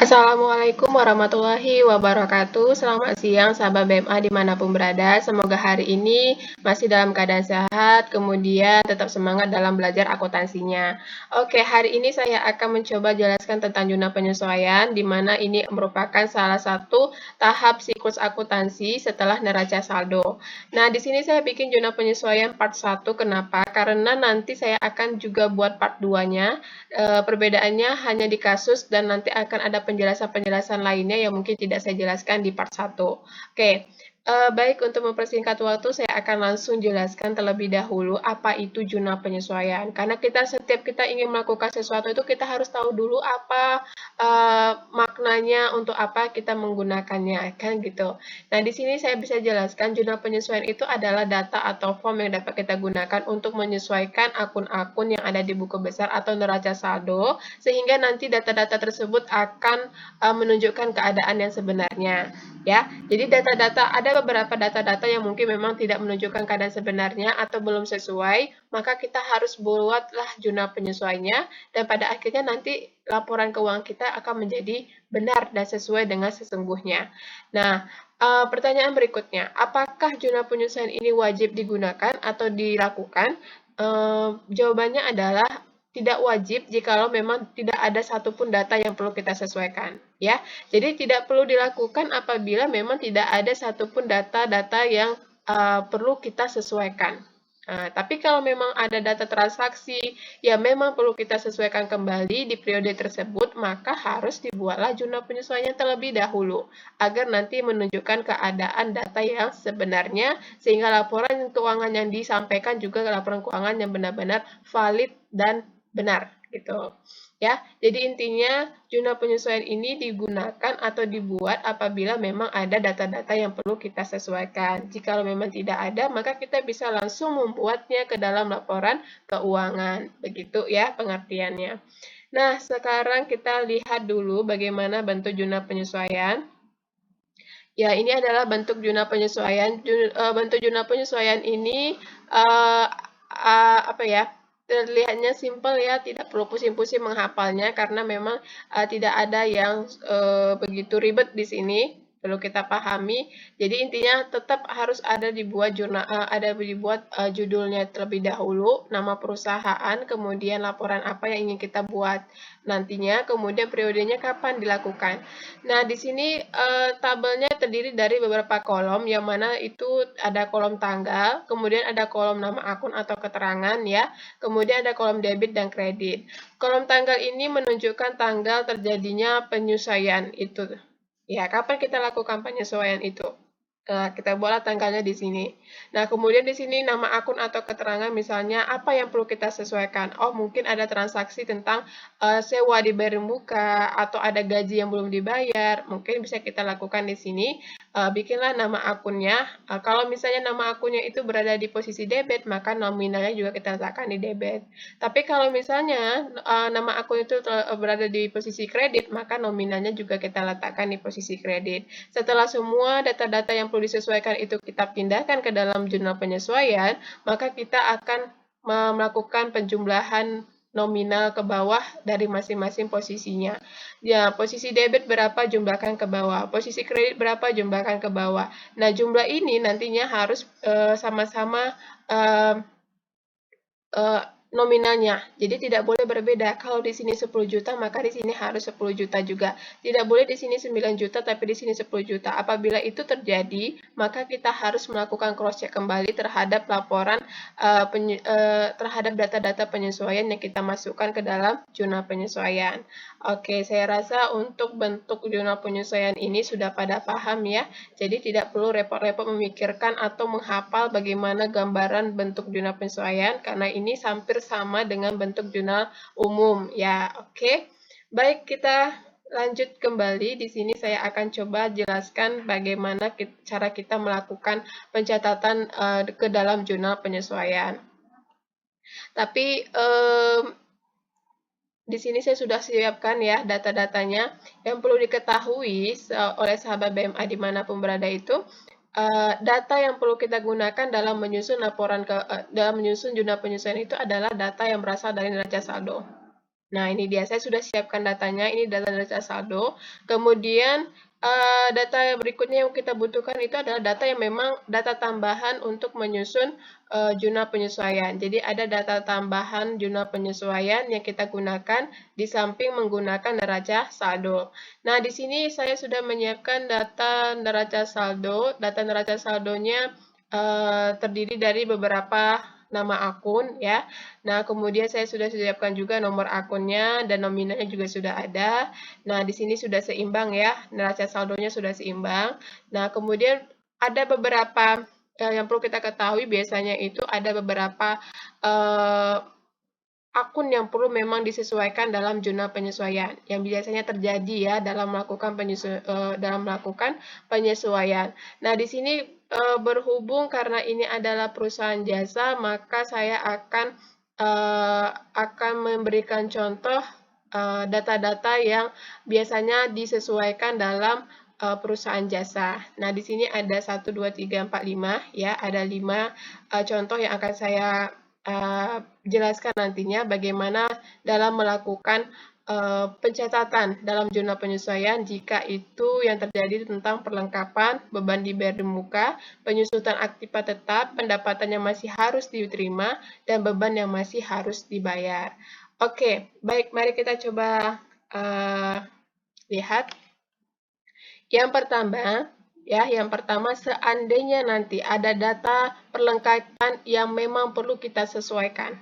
Assalamualaikum warahmatullahi wabarakatuh. Selamat siang sahabat BMA dimanapun berada. Semoga hari ini masih dalam keadaan sehat, kemudian tetap semangat dalam belajar akuntansinya. Oke, hari ini saya akan mencoba jelaskan tentang jurnal penyesuaian, di mana ini merupakan salah satu tahap siklus akuntansi setelah neraca saldo. Nah, di sini saya bikin jurnal penyesuaian part 1. Kenapa? Karena nanti saya akan juga buat part 2-nya. Perbedaannya hanya di kasus dan nanti akan ada penjelasan-penjelasan lainnya yang mungkin tidak saya jelaskan di part 1. Oke, baik, untuk mempersingkat waktu saya akan langsung jelaskan terlebih dahulu apa itu jurnal penyesuaian. Karena setiap kita ingin melakukan sesuatu itu kita harus tahu dulu apa maknanya, untuk apa kita menggunakannya, kan gitu. Nah, di sini saya bisa jelaskan jurnal penyesuaian itu adalah data atau form yang dapat kita gunakan untuk menyesuaikan akun-akun yang ada di buku besar atau neraca saldo, sehingga nanti data-data tersebut akan menunjukkan keadaan yang sebenarnya. Ya, jadi ada beberapa data-data yang mungkin memang tidak menunjukkan keadaan sebenarnya atau belum sesuai, maka kita harus buatlah jurnal penyesuaiannya, dan pada akhirnya nanti laporan keuangan kita akan menjadi benar dan sesuai dengan sesungguhnya. Nah, pertanyaan berikutnya, apakah jurnal penyesuaian ini wajib digunakan atau dilakukan? Jawabannya adalah tidak wajib jikalau memang tidak ada satupun data yang perlu kita sesuaikan, ya. Jadi tidak perlu dilakukan apabila memang tidak ada satupun data-data yang perlu kita sesuaikan. Tapi kalau memang ada data transaksi yang memang perlu kita sesuaikan kembali di periode tersebut, maka harus dibuatlah jurnal penyesuaian terlebih dahulu, agar nanti menunjukkan keadaan data yang sebenarnya, sehingga laporan keuangan yang disampaikan juga laporan keuangan yang benar-benar valid dan benar, gitu. Ya, jadi intinya jurnal penyesuaian ini digunakan atau dibuat apabila memang ada data-data yang perlu kita sesuaikan. Jika memang tidak ada, maka kita bisa langsung membuatnya ke dalam laporan keuangan. Begitu ya pengertiannya. Nah, sekarang kita lihat dulu bagaimana bentuk jurnal penyesuaian. Ya, ini adalah bentuk jurnal penyesuaian. Bentuk jurnal penyesuaian ini apa ya? Terlihatnya simpel ya, tidak perlu pusing-pusing menghafalnya karena memang tidak ada yang begitu ribet di sini, perlu kita pahami. Jadi intinya tetap harus ada dibuat judulnya terlebih dahulu, nama perusahaan, kemudian laporan apa yang ingin kita buat nantinya, kemudian periodenya kapan dilakukan. Nah, di sini tabelnya terdiri dari beberapa kolom, yang mana itu ada kolom tanggal, kemudian ada kolom nama akun atau keterangan ya, kemudian ada kolom debit dan kredit. Kolom tanggal ini menunjukkan tanggal terjadinya penyesuaian itu. Ya, kapan kita lakukan penyesuaian itu? Kita buatlah tanggalnya di sini. Nah, kemudian di sini nama akun atau keterangan, misalnya apa yang perlu kita sesuaikan. Oh, mungkin ada transaksi tentang sewa dibayar muka, atau ada gaji yang belum dibayar. Mungkin bisa kita lakukan di sini. Bikinlah nama akunnya. Kalau misalnya nama akunnya itu berada di posisi debit, maka nominalnya juga kita letakkan di debit. Tapi kalau misalnya nama akun itu berada di posisi kredit, maka nominalnya juga kita letakkan di posisi kredit. Setelah semua data-data yang perlu disesuaikan itu kita pindahkan ke dalam jurnal penyesuaian, maka kita akan melakukan penjumlahan nominal ke bawah dari masing-masing posisinya. Ya, posisi debit berapa, jumlahkan ke bawah. Posisi kredit berapa, jumlahkan ke bawah. Nah, jumlah ini nantinya harus sama-sama nominalnya. Jadi tidak boleh berbeda. Kalau di sini 10 juta, maka di sini harus 10 juta juga. Tidak boleh di sini 9 juta, tapi di sini 10 juta. Apabila itu terjadi, maka kita harus melakukan cross-check kembali terhadap laporan, terhadap data-data penyesuaian yang kita masukkan ke dalam jurnal penyesuaian. Oke, saya rasa untuk bentuk jurnal penyesuaian ini sudah pada paham ya. Jadi tidak perlu repot-repot memikirkan atau menghafal bagaimana gambaran bentuk jurnal penyesuaian, karena ini hampir sama dengan bentuk jurnal umum ya. Oke. Baik, kita lanjut kembali. Di sini saya akan coba jelaskan bagaimana cara kita melakukan pencatatan ke dalam jurnal penyesuaian. Tapi di sini saya sudah siapkan ya data-datanya. Yang perlu diketahui oleh sahabat BMA dimanapun berada itu, data yang perlu kita gunakan dalam menyusun jurnal penyesuaian itu adalah data yang berasal dari neraca saldo. Nah, ini dia, saya sudah siapkan datanya, ini data neraca saldo. Kemudian, data berikutnya yang kita butuhkan itu adalah data yang memang data tambahan untuk menyusun jurnal penyesuaian. Jadi, ada data tambahan jurnal penyesuaian yang kita gunakan di samping menggunakan neraca saldo. Nah, di sini saya sudah menyiapkan data neraca saldo. Data neraca saldonya terdiri dari beberapa nama akun ya. Nah, kemudian saya sudah siapkan juga nomor akunnya dan nominalnya juga sudah ada. Nah, di sini sudah seimbang ya, neraca saldonya sudah seimbang. Nah, kemudian ada beberapa yang perlu kita ketahui biasanya itu ada beberapa akun yang perlu memang disesuaikan dalam jurnal penyesuaian yang biasanya terjadi ya dalam melakukan penyesuaian. Nah, di sini berhubung karena ini adalah perusahaan jasa, maka saya akan memberikan contoh data-data yang biasanya disesuaikan dalam perusahaan jasa. Nah, di sini ada 1, 2, 3, 4, 5 ya, ada 5 contoh yang akan saya jelaskan nantinya bagaimana dalam melakukan pencatatan dalam jurnal penyesuaian jika itu yang terjadi tentang perlengkapan, beban dibayar di muka, penyusutan aktiva tetap, pendapatan yang masih harus diterima, dan beban yang masih harus dibayar. Oke, baik, mari kita coba lihat. Yang pertama, seandainya nanti ada data perlengkapan yang memang perlu kita sesuaikan.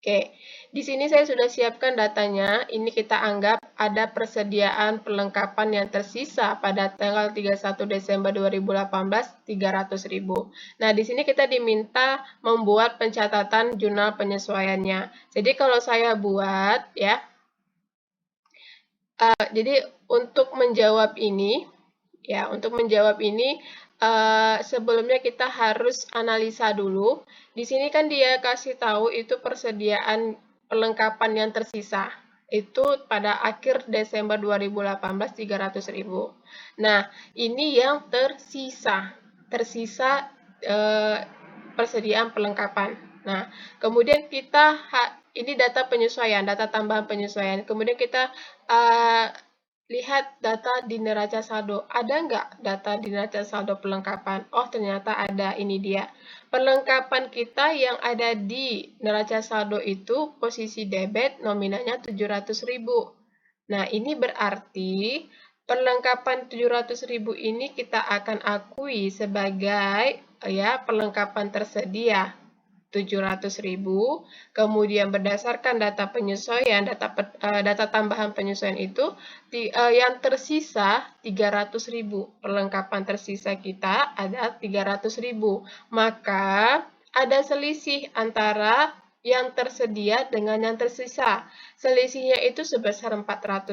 Oke, di sini saya sudah siapkan datanya. Ini kita anggap ada persediaan perlengkapan yang tersisa pada tanggal 31 Desember 2018, 300.000. Nah, di sini kita diminta membuat pencatatan jurnal penyesuaiannya. Jadi, kalau saya buat, ya, jadi untuk menjawab ini, sebelumnya kita harus analisa dulu. Di sini kan dia kasih tahu itu persediaan perlengkapan yang tersisa. Itu pada akhir Desember 2018, 300.000. Nah, ini yang tersisa. Persediaan perlengkapan. Nah, kemudian ini data penyesuaian, data tambahan penyesuaian. Kemudian kita lihat data di neraca saldo. Ada nggak data di neraca saldo perlengkapan? Oh, ternyata ada. Ini dia. Perlengkapan kita yang ada di neraca saldo itu posisi debit nominalnya 700.000. Nah, ini berarti perlengkapan 700.000 ini kita akan akui sebagai perlengkapan tersedia 700.000. Kemudian berdasarkan data penyesuaian, data tambahan penyesuaian itu yang tersisa 300.000. Perlengkapan tersisa kita ada 300.000. Maka ada selisih antara yang tersedia dengan yang tersisa. Selisihnya itu sebesar 400.000.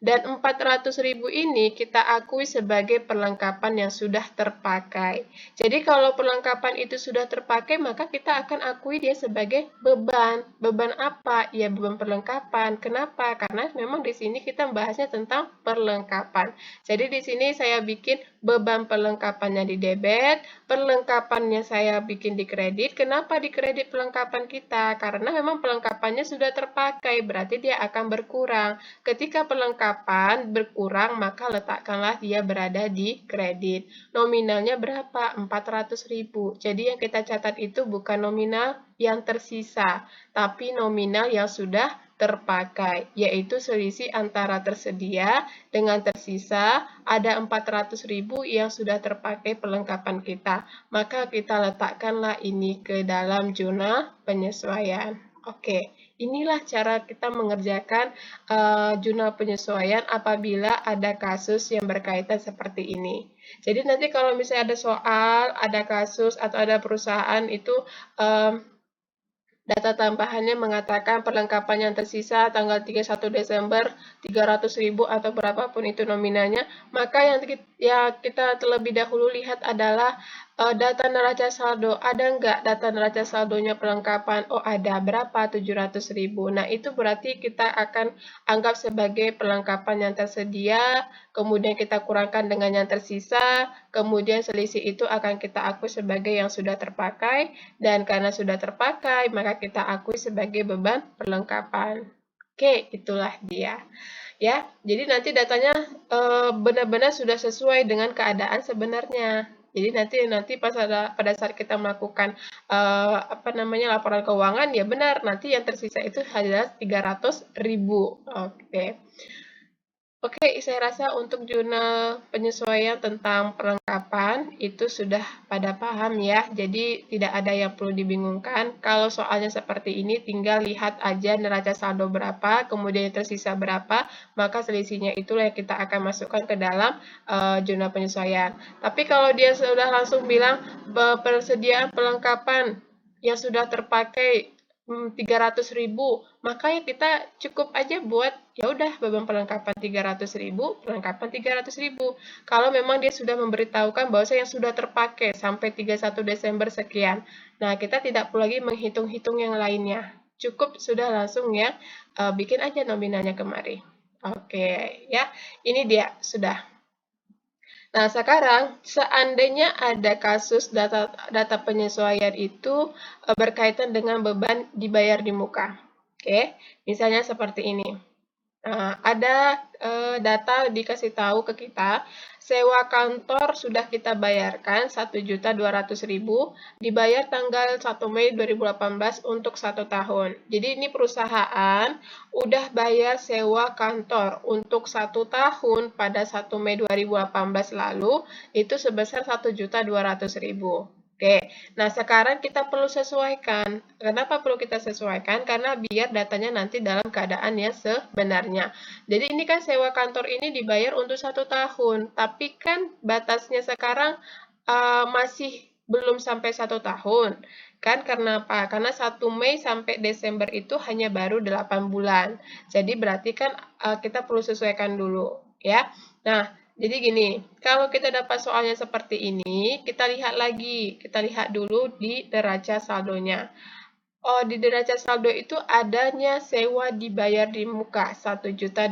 Dan 400.000 ini kita akui sebagai perlengkapan yang sudah terpakai. Jadi kalau perlengkapan itu sudah terpakai, maka kita akan akui dia sebagai beban. Beban apa? Ya, beban perlengkapan. Kenapa? Karena memang di sini kita membahasnya tentang perlengkapan. Jadi di sini saya bikin beban perlengkapannya di debit, perlengkapannya saya bikin di kredit. Kenapa di kredit perlengkapan kita? Karena memang perlengkapannya sudah terpakai, berarti dia akan berkurang. Ketika perlengkapan berkurang, maka letakkanlah dia berada di kredit. Nominalnya berapa? 400.000. Jadi yang kita catat itu bukan nominal yang tersisa, tapi nominal yang sudah terpakai, yaitu selisih antara tersedia dengan tersisa. Ada 400.000 yang sudah terpakai perlengkapan kita. Maka kita letakkanlah ini ke dalam jurnal penyesuaian. Oke, inilah cara kita mengerjakan jurnal penyesuaian apabila ada kasus yang berkaitan seperti ini. Jadi nanti kalau misalnya ada soal, ada kasus, atau ada perusahaan itu data tambahannya mengatakan perlengkapan yang tersisa tanggal 31 Desember 300.000 atau berapapun itu nominalnya, maka yang kita terlebih dahulu lihat adalah data neraca saldo. Ada nggak data neraca saldonya perlengkapan? Oh, ada. Berapa? 700.000. Nah, itu berarti kita akan anggap sebagai perlengkapan yang tersedia, kemudian kita kurangkan dengan yang tersisa, kemudian selisih itu akan kita akui sebagai yang sudah terpakai, dan karena sudah terpakai, maka kita akui sebagai beban perlengkapan. Oke, itulah dia. Ya, jadi nanti datanya benar-benar sudah sesuai dengan keadaan sebenarnya. Jadi nanti pada saat kita melakukan apa namanya laporan keuangan ya benar nanti yang tersisa itu adalah 300.000. Oke. Oke, saya rasa untuk jurnal penyesuaian tentang perlengkapan itu sudah pada paham ya. Jadi tidak ada yang perlu dibingungkan. Kalau soalnya seperti ini tinggal lihat aja neraca saldo berapa, kemudian yang tersisa berapa, maka selisihnya itulah yang kita akan masukkan ke dalam jurnal penyesuaian. Tapi kalau dia sudah langsung bilang persediaan perlengkapan yang sudah terpakai 300.000, makanya kita cukup aja buat ya udah beban perlengkapan 300.000, perlengkapan 300.000. Kalau memang dia sudah memberitahukan bahwa yang sudah terpakai sampai 31 Desember sekian. Nah, kita tidak perlu lagi menghitung-hitung yang lainnya. Cukup sudah langsung ya bikin aja nominalnya kemari. Oke, ya. Ini dia sudah. Nah, sekarang seandainya ada kasus data penyesuaian itu berkaitan dengan beban dibayar di muka. Oke, misalnya seperti ini. Ada data dikasih tahu ke kita, sewa kantor sudah kita bayarkan 1.200.000, dibayar tanggal 1 Mei 2018 untuk 1 tahun. Jadi ini perusahaan udah bayar sewa kantor untuk 1 tahun pada 1 Mei 2018 lalu, itu sebesar 1.200.000. Oke, nah sekarang kita perlu sesuaikan. Kenapa perlu kita sesuaikan? Karena biar datanya nanti dalam keadaan yang sebenarnya. Jadi ini kan sewa kantor ini dibayar untuk 1 tahun, tapi kan batasnya sekarang masih belum sampai 1 tahun. Kan karena apa? Karena 1 Mei sampai Desember itu hanya baru 8 bulan. Jadi berarti kan kita perlu sesuaikan dulu, ya. Nah, jadi gini, kalau kita dapat soalnya seperti ini, kita lihat lagi. Kita lihat dulu di neraca saldonya. Oh, di neraca saldo itu adanya sewa dibayar di muka 1.200.000.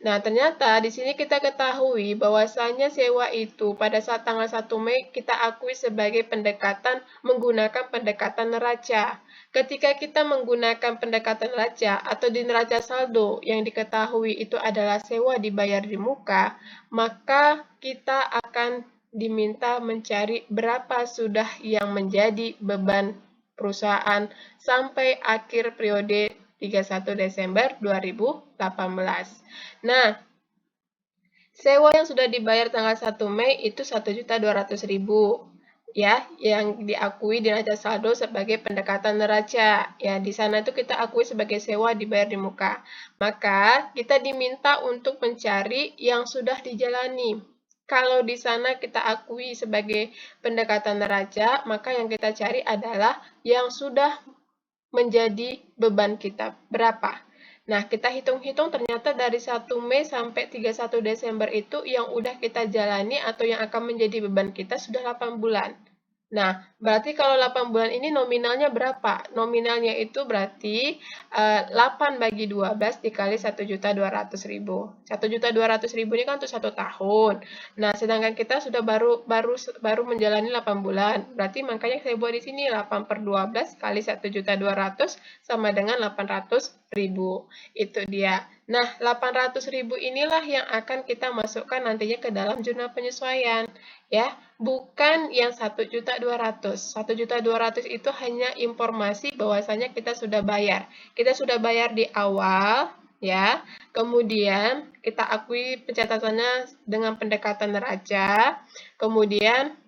Nah, ternyata di sini kita ketahui bahwasanya sewa itu pada saat tanggal 1 Mei kita akui sebagai pendekatan menggunakan pendekatan neraca. Ketika kita menggunakan pendekatan neraca atau di neraca saldo yang diketahui itu adalah sewa dibayar di muka, maka kita akan diminta mencari berapa sudah yang menjadi beban perusahaan sampai akhir periode 31 Desember 2018. Nah, sewa yang sudah dibayar tanggal 1 Mei itu 1.200.000 ya, yang diakui di neraca saldo sebagai pendekatan neraca. Ya, di sana itu kita akui sebagai sewa dibayar di muka. Maka kita diminta untuk mencari yang sudah dijalani. Kalau di sana kita akui sebagai pendekatan neraca, maka yang kita cari adalah yang sudah menjadi beban kita. Berapa? Nah, kita hitung-hitung ternyata dari 1 Mei sampai 31 Desember itu yang udah kita jalani atau yang akan menjadi beban kita sudah 8 bulan. Nah, berarti kalau 8 bulan ini nominalnya berapa? Nominalnya itu berarti 8 bagi 12 dikali 1.200.000. 1.200.000 ini kan untuk 1 tahun. Nah, sedangkan kita sudah baru menjalani 8 bulan. Berarti makanya saya buat di sini 8 per 12 kali 1.200.000 sama dengan 800.000. Itu dia. Nah, 800.000 inilah yang akan kita masukkan nantinya ke dalam jurnal penyesuaian. Ya, bukan yang 1.200.000. 1.200.000 itu hanya informasi bahwasanya kita sudah bayar. Kita sudah bayar di awal, ya. Kemudian kita akui pencatatannya dengan pendekatan neraca. Kemudian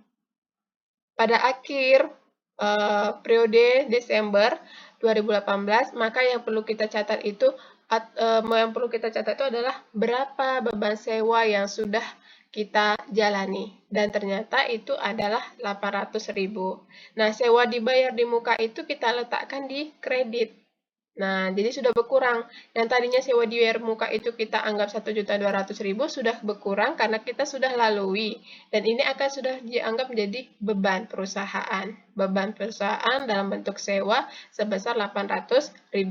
pada akhir periode Desember 2018, maka yang perlu kita catat itu adalah berapa beban sewa yang sudah kita jalani. Dan ternyata itu adalah 800.000. Nah, sewa dibayar di muka itu kita letakkan di kredit. Nah, jadi sudah berkurang. Yang tadinya sewa dibayar muka itu kita anggap 1.200.000 sudah berkurang karena kita sudah lalui. Dan ini akan sudah dianggap menjadi beban perusahaan. Beban perusahaan dalam bentuk sewa sebesar Rp800.000.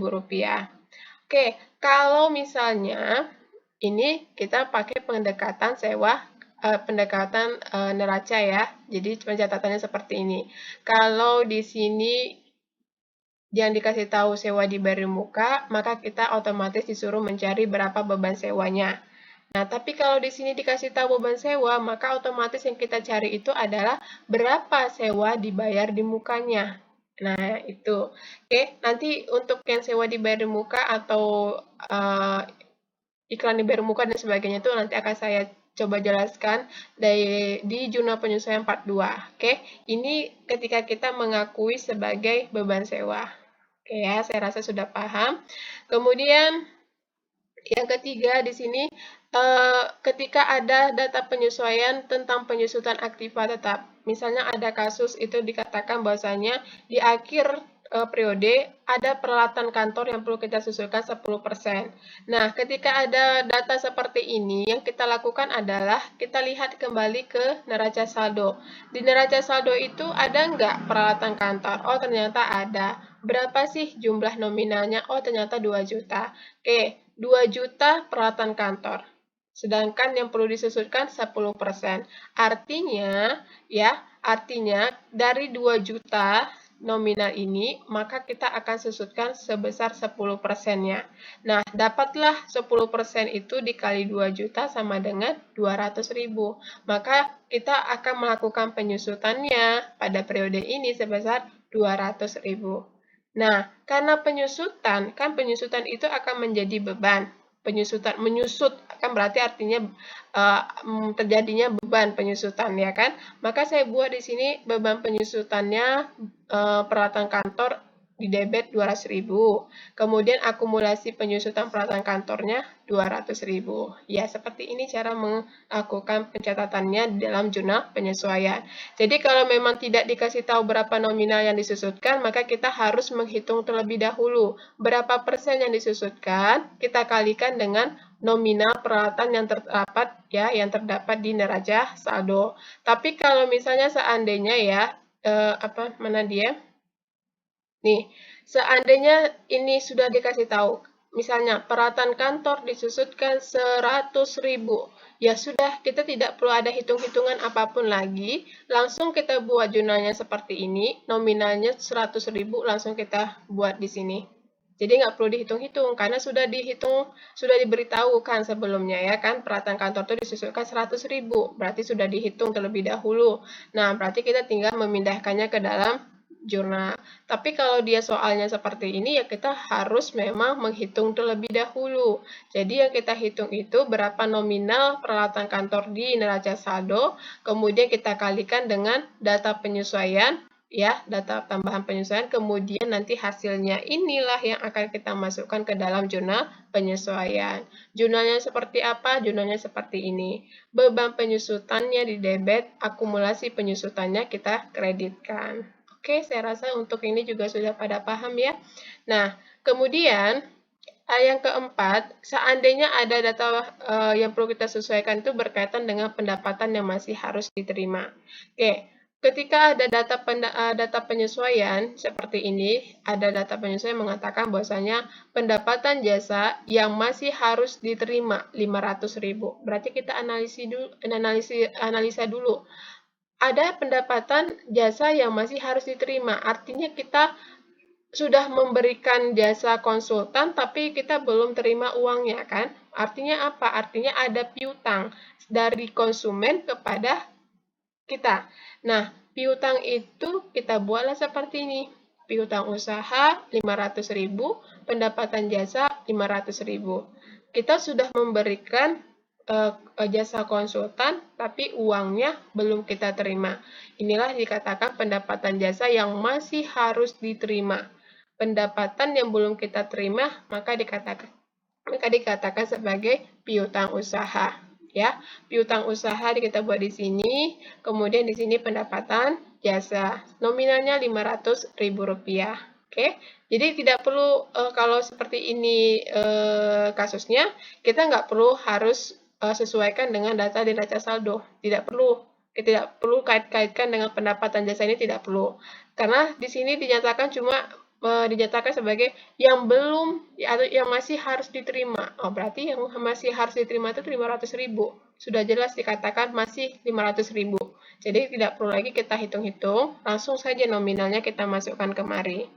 Oke, kalau misalnya ini kita pakai pendekatan sewa, pendekatan neraca ya. Jadi pencatatannya seperti ini. Kalau di sini yang dikasih tahu sewa dibayar di muka, maka kita otomatis disuruh mencari berapa beban sewanya. Nah, tapi kalau di sini dikasih tahu beban sewa, maka otomatis yang kita cari itu adalah berapa sewa dibayar di mukanya. Nah, itu. Oke, nanti untuk yang sewa dibayar di muka atau iklan dibayar muka dan sebagainya itu nanti akan saya coba jelaskan di jurnal penyesuaian part 2. Oke, ini ketika kita mengakui sebagai beban sewa. Oke ya, saya rasa sudah paham. Kemudian yang ketiga di sini ketika ada data penyesuaian tentang penyusutan aktiva tetap. Misalnya ada kasus itu dikatakan bahwasanya di akhir periode ada peralatan kantor yang perlu kita susulkan 10%. Nah, ketika ada data seperti ini, yang kita lakukan adalah kita lihat kembali ke neraca saldo. Di neraca saldo itu ada nggak peralatan kantor? Oh, ternyata ada. Berapa sih jumlah nominalnya? Oh, ternyata 2 juta. Oke, 2 juta peralatan kantor. Sedangkan yang perlu disusutkan 10%. Artinya dari 2 juta nominal ini, maka kita akan susutkan sebesar 10%-nya. Nah, dapatlah 10% itu dikali 2 juta sama dengan 200.000. Maka kita akan melakukan penyusutannya pada periode ini sebesar 200.000. Nah, karena penyusutan, kan penyusutan itu akan menjadi beban. Menyusut kan berarti artinya terjadinya beban penyusutan ya kan. Maka saya buat di sini beban penyusutannya peralatan kantor di debit 200.000. Kemudian akumulasi penyusutan peralatan kantornya 200.000. Ya, seperti ini cara melakukan pencatatannya di dalam jurnal penyesuaian. Jadi kalau memang tidak dikasih tahu berapa nominal yang disusutkan, maka kita harus menghitung terlebih dahulu berapa persen yang disusutkan, kita kalikan dengan nominal peralatan yang terdapat di neraca saldo. Tapi kalau misalnya seandainya ya Nih, seandainya ini sudah dikasih tahu, misalnya peralatan kantor disusutkan 100.000, ya sudah, kita tidak perlu ada hitung-hitungan apapun lagi, langsung kita buat jurnalnya seperti ini, nominalnya 100.000, langsung kita buat di sini. Jadi nggak perlu dihitung-hitung, karena sudah diberitahu kan sebelumnya ya kan, peralatan kantor itu disusutkan 100.000, berarti sudah dihitung terlebih dahulu. Nah, berarti kita tinggal memindahkannya ke dalam jurnal. Tapi kalau dia soalnya seperti ini, ya kita harus memang menghitung terlebih dahulu. Jadi yang kita hitung itu berapa nominal peralatan kantor di neraca saldo, kemudian kita kalikan dengan data penyesuaian, ya, data tambahan penyesuaian, kemudian nanti hasilnya inilah yang akan kita masukkan ke dalam jurnal penyesuaian. Jurnalnya seperti apa? Jurnalnya seperti ini. Beban penyusutannya di debit, akumulasi penyusutannya kita kreditkan. Oke, saya rasa untuk ini juga sudah pada paham ya. Nah, kemudian yang keempat, seandainya ada data yang perlu kita sesuaikan itu berkaitan dengan pendapatan yang masih harus diterima. Oke, ketika ada data penyesuaian seperti ini, ada data penyesuaian mengatakan bahwasanya pendapatan jasa yang masih harus diterima 500.000. Berarti kita analisa dulu. Ada pendapatan jasa yang masih harus diterima. Artinya kita sudah memberikan jasa konsultan, tapi kita belum terima uangnya kan? Artinya apa? Artinya ada piutang dari konsumen kepada kita. Nah, piutang itu kita buatlah seperti ini. Piutang usaha 500.000, pendapatan jasa 500.000. Kita sudah memberikan jasa konsultan, tapi uangnya belum kita terima. Inilah dikatakan pendapatan jasa yang masih harus diterima. Pendapatan yang belum kita terima, maka dikatakan sebagai piutang usaha. Ya, piutang usaha kita buat di sini, kemudian di sini pendapatan jasa. Nominalnya Rp500.000. Oke, jadi tidak perlu kalau seperti ini kasusnya, kita nggak perlu harus sesuaikan dengan data di neraca saldo. Tidak perlu. Kita tidak perlu kaitkan dengan pendapatan jasa ini, tidak perlu. Karena di sini dinyatakan sebagai yang belum atau yang masih harus diterima. Oh, berarti yang masih harus diterima itu 500.000. Sudah jelas dikatakan masih 500.000. Jadi tidak perlu lagi kita hitung-hitung, langsung saja nominalnya kita masukkan kemari.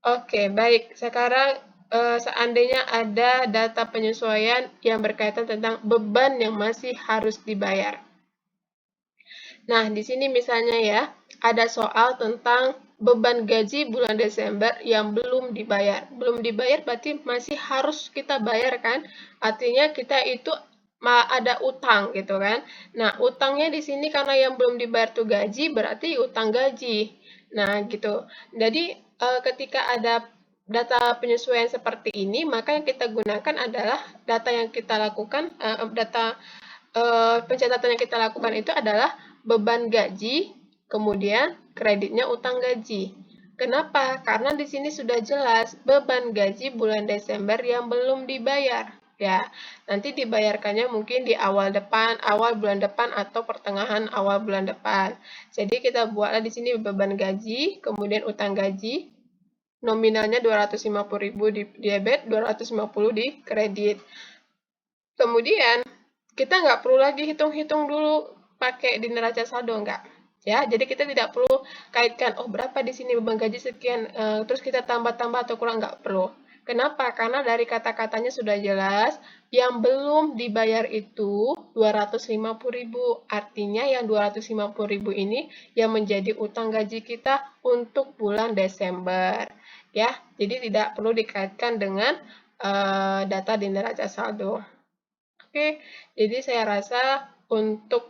Oke, baik. Sekarang seandainya ada data penyesuaian yang berkaitan tentang beban yang masih harus dibayar. Nah, di sini misalnya ya, ada soal tentang beban gaji bulan Desember yang belum dibayar. Belum dibayar berarti masih harus kita bayar kan? Artinya kita itu ada utang gitu kan. Nah, utangnya di sini karena yang belum dibayar tuh gaji, berarti utang gaji. Nah, gitu. Jadi, ketika ada data penyesuaian seperti ini, maka yang kita gunakan adalah data yang kita lakukan, pencatatan yang kita lakukan itu adalah beban gaji, kemudian kreditnya utang gaji. Kenapa? Karena di sini sudah jelas beban gaji bulan Desember yang belum dibayar. Ya, nanti dibayarkannya mungkin di awal bulan depan atau pertengahan awal bulan depan. Jadi kita buatlah di sini beban gaji, kemudian utang gaji, nominalnya 250.000 di debit, 250 di kredit. Kemudian kita nggak perlu lagi hitung-hitung dulu pakai di neraca saldo, nggak. Ya, jadi kita tidak perlu kaitkan, oh berapa di sini beban gaji sekian, terus kita tambah-tambah atau kurang, nggak perlu. Kenapa? Karena dari kata-katanya sudah jelas, yang belum dibayar itu 250.000. Artinya yang 250.000 ini yang menjadi utang gaji kita untuk bulan Desember. Ya, jadi tidak perlu dikaitkan dengan data di neraca saldo. Oke, jadi saya rasa untuk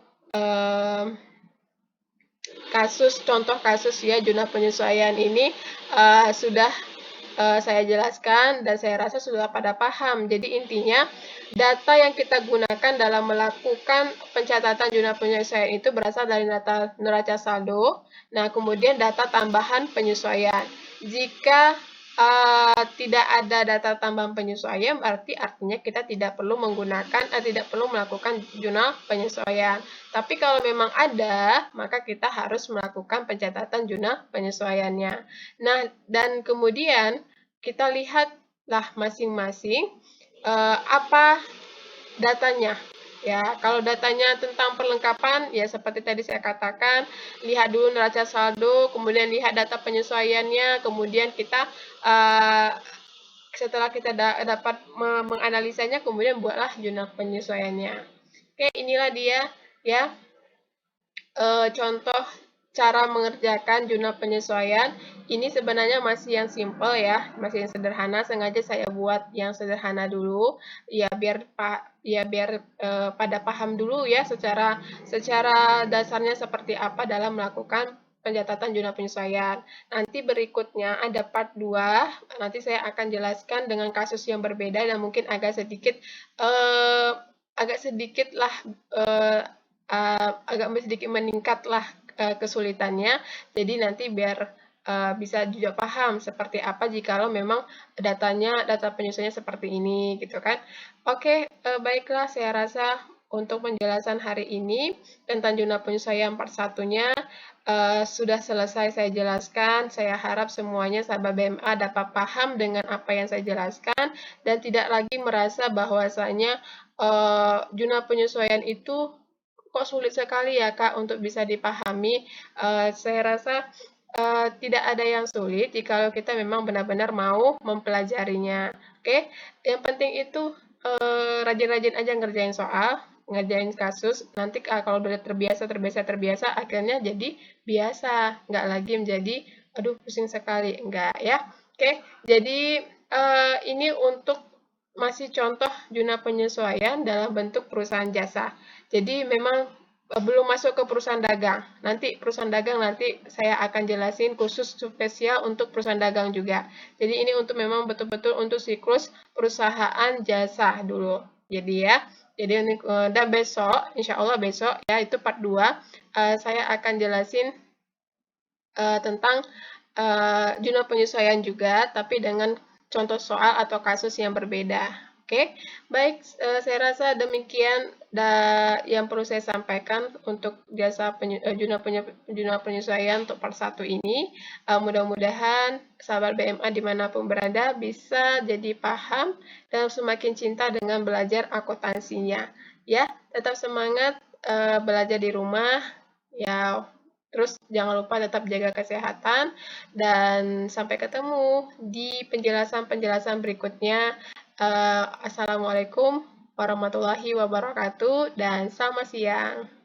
contoh kasus ya jurnal penyesuaian ini sudah saya jelaskan dan saya rasa sudah pada paham. Jadi intinya data yang kita gunakan dalam melakukan pencatatan jurnal penyesuaian itu berasal dari data neraca saldo. Nah, kemudian data tambahan penyesuaian. Jika tidak ada data tambahan penyesuaian, berarti artinya kita tidak perlu melakukan jurnal penyesuaian. Tapi kalau memang ada, maka kita harus melakukan pencatatan jurnal penyesuaiannya. Nah, dan kemudian kita lihatlah masing-masing apa datanya. Ya, kalau datanya tentang perlengkapan, ya seperti tadi saya katakan, lihat dulu neraca saldo, kemudian lihat data penyesuaiannya, kemudian kita setelah kita dapat menganalisanya, kemudian buatlah jurnal penyesuaiannya. Oke, inilah dia ya contoh cara mengerjakan jurnal penyesuaian. Ini sebenarnya masih yang simple ya, masih yang sederhana. Sengaja saya buat yang sederhana dulu, ya biar pada paham dulu ya secara dasarnya seperti apa dalam melakukan pencatatan jurnal penyesuaian. Nanti berikutnya ada part 2, nanti saya akan jelaskan dengan kasus yang berbeda dan mungkin agak sedikit meningkatlah kesulitannya. Jadi nanti biar bisa juga paham seperti apa jikalau memang data penyesuaiannya seperti ini gitu kan. Oke, baiklah, saya rasa untuk penjelasan hari ini tentang jurnal penyesuaian part 1-nya sudah selesai saya jelaskan. Saya harap semuanya sahabat BMA dapat paham dengan apa yang saya jelaskan dan tidak lagi merasa bahwasanya jurnal penyesuaian itu kok sulit sekali ya Kak untuk bisa dipahami. Saya rasa tidak ada yang sulit jika kita memang benar-benar mau mempelajarinya. Oke, yang penting itu rajin-rajin aja ngerjain soal, ngerjain kasus. Nanti kalau udah terbiasa, akhirnya jadi biasa, nggak lagi menjadi aduh pusing sekali, enggak ya. Oke, jadi ini untuk masih contoh jurnal penyesuaian dalam bentuk perusahaan jasa. Jadi memang belum masuk ke perusahaan dagang. Nanti perusahaan dagang nanti saya akan jelasin khusus spesial untuk perusahaan dagang juga. Jadi ini untuk memang betul-betul untuk siklus perusahaan jasa dulu. Jadi ya, jadi ini dan besok, insya Allah besok ya itu part 2 saya akan jelasin tentang jurnal penyesuaian juga, tapi dengan contoh soal atau kasus yang berbeda. Oke, baik, saya rasa demikian yang perlu saya sampaikan untuk jurnal penyesuaian untuk part 1 ini. Mudah-mudahan sahabat BMA dimanapun berada bisa jadi paham dan semakin cinta dengan belajar akuntansinya. Ya, tetap semangat belajar di rumah. Ya, Terus jangan lupa tetap jaga kesehatan dan sampai ketemu di penjelasan-penjelasan berikutnya. Assalamualaikum warahmatullahi wabarakatuh dan selamat siang.